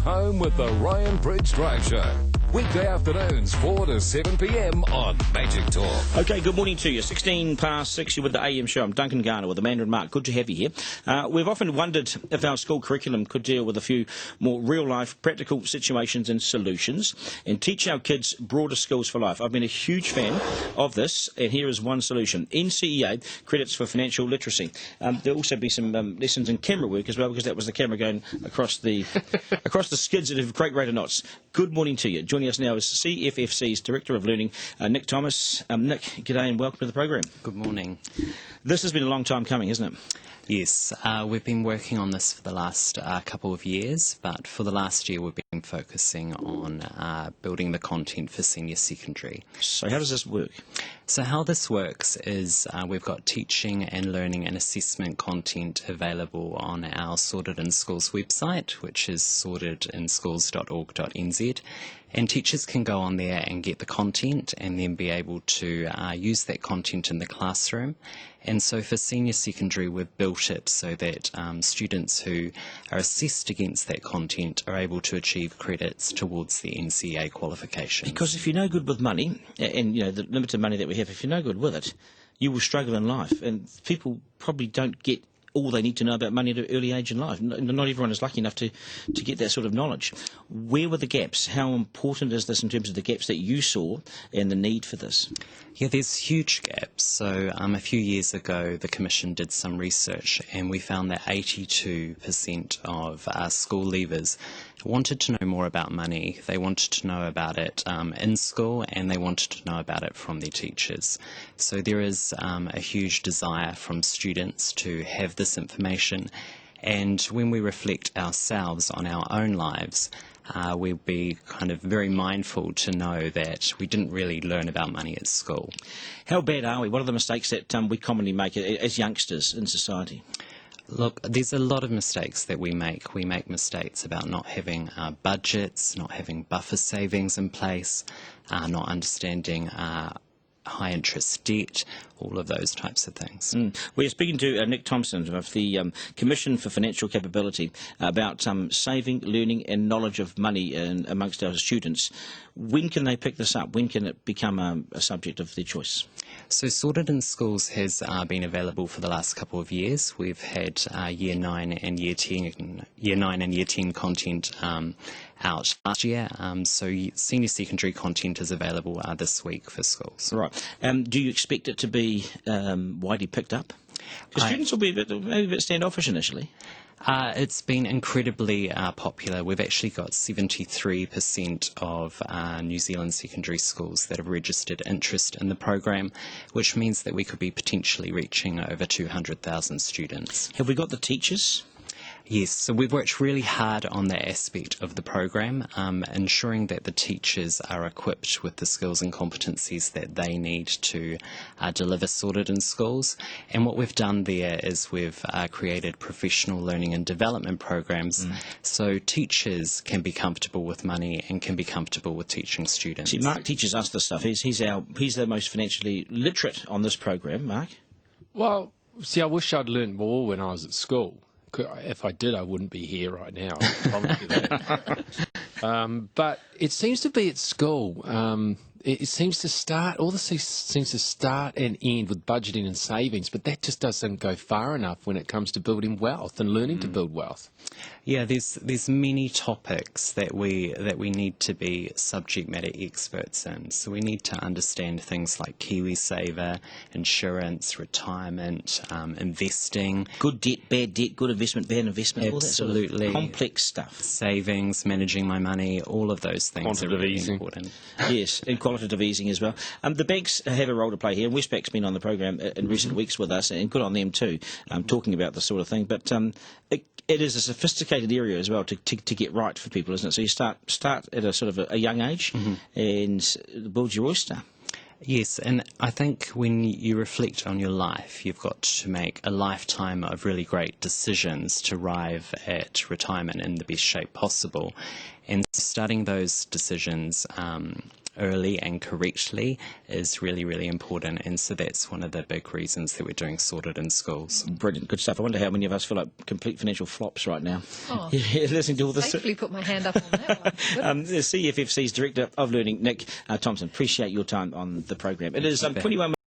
home with the Ryan Bridge Drive Show. Weekday afternoons, 4 to 7 p.m. on Magic Talk. Okay, good morning to you. 16 past 6, you're with the AM show. I'm Duncan Garner with Amanda and Mark. Good to have you here. We've often wondered if our school curriculum could deal with a few more real-life, practical situations and solutions and teach our kids broader skills for life. I've been a huge fan of this, and here is one solution. NCEA credits for financial literacy. There'll also be some lessons in camera work as well, because that was the camera going across the skids at a great rate of knots. Good morning to you. Joining us now is CFFC's Director of Learning, Nick Thomas. Nick, g'day and welcome to the program. Good morning. This has been a long time coming, isn't it? Yes, we've been working on this for the last couple of years, but for the last year we've been focusing on building the content for senior secondary. So how does this work? So how this works is we've got teaching and learning and assessment content available on our Sorted in Schools website, which is sortedinschools.org.nz. And teachers can go on there and get the content and then be able to use that content in the classroom. And so for senior secondary, we've built it so that students who are assessed against that content are able to achieve credits towards the NCEA qualification. Because if you're no good with money, and you know the limited money that we have, if you're no good with it, you will struggle in life. And people probably don't get all they need to know about money at an early age in life. Not everyone is lucky enough to get that sort of knowledge. Where were the gaps? How important is this in terms of the gaps that you saw and the need for this? Yeah, there's huge gaps. So a few years ago, the Commission did some research and we found that 82% of school leavers wanted to know more about money. They wanted to know about it in school, and they wanted to know about it from their teachers. So there is a huge desire from students to have this information. And when we reflect ourselves on our own lives, we'll be kind of very mindful to know that we didn't really learn about money at school. How bad are we? What are the mistakes that we commonly make as youngsters in society? Look, there's a lot of mistakes that we make. We make mistakes about not having budgets, not having buffer savings in place, not understanding high interest debt, all of those types of things. We're speaking to Nick Thompson of the Commission for Financial Capability about saving, learning and knowledge of money amongst our students. When can they pick this up? When can it become a subject of their choice? So Sorted in Schools has been available for the last couple of years. We've had Year 9 and Year 10 content out last year. So senior secondary content is available this week for schools. Right. Do you expect it to be widely picked up? Because students will be maybe a bit standoffish initially. It's been incredibly popular. We've actually got 73% of New Zealand secondary schools that have registered interest in the program, which means that we could be potentially reaching over 200,000 students. Have we got the teachers? Yes, so we've worked really hard on that aspect of the program, ensuring that the teachers are equipped with the skills and competencies that they need to deliver Sorted in Schools. And what we've done there is we've created professional learning and development programs so teachers can be comfortable with money and can be comfortable with teaching students. See, Mark teaches us this stuff. He's the most financially literate on this program, Mark. Well, see, I wish I'd learned more when I was at school. If I did, I wouldn't be here right now. I promise you that. But it seems to be at school. It seems to start, all this seems to start and end with budgeting and savings, but that just doesn't go far enough when it comes to building wealth and learning to build wealth. Yeah, there's many topics that we need to be subject matter experts in. So we need to understand things like KiwiSaver, insurance, retirement, investing. Good debt, bad debt, good investment, bad investment. Absolutely. All that sort of complex stuff. Savings, managing my money, all of those things are really important. Yes, and qualitative easing as well. The banks have a role to play here, and Westpac's been on the program in recent weeks with us, and good on them too, talking about this sort of thing. But it is a sophisticated area as well to get right for people, isn't it? So you start at a sort of a young age and build your oyster. Yes, and I think when you reflect on your life, you've got to make a lifetime of really great decisions to arrive at retirement in the best shape possible. And starting those decisions early and correctly is really, really important. And so that's one of the big reasons that we're doing Sorted in Schools. Brilliant, good stuff. I wonder how many of us feel like complete financial flops right now. Oh, Listening to all this. safely put my hand up on that one. The CFFC's Director of Learning, Nick Thompson. Appreciate your time on the program. It is 21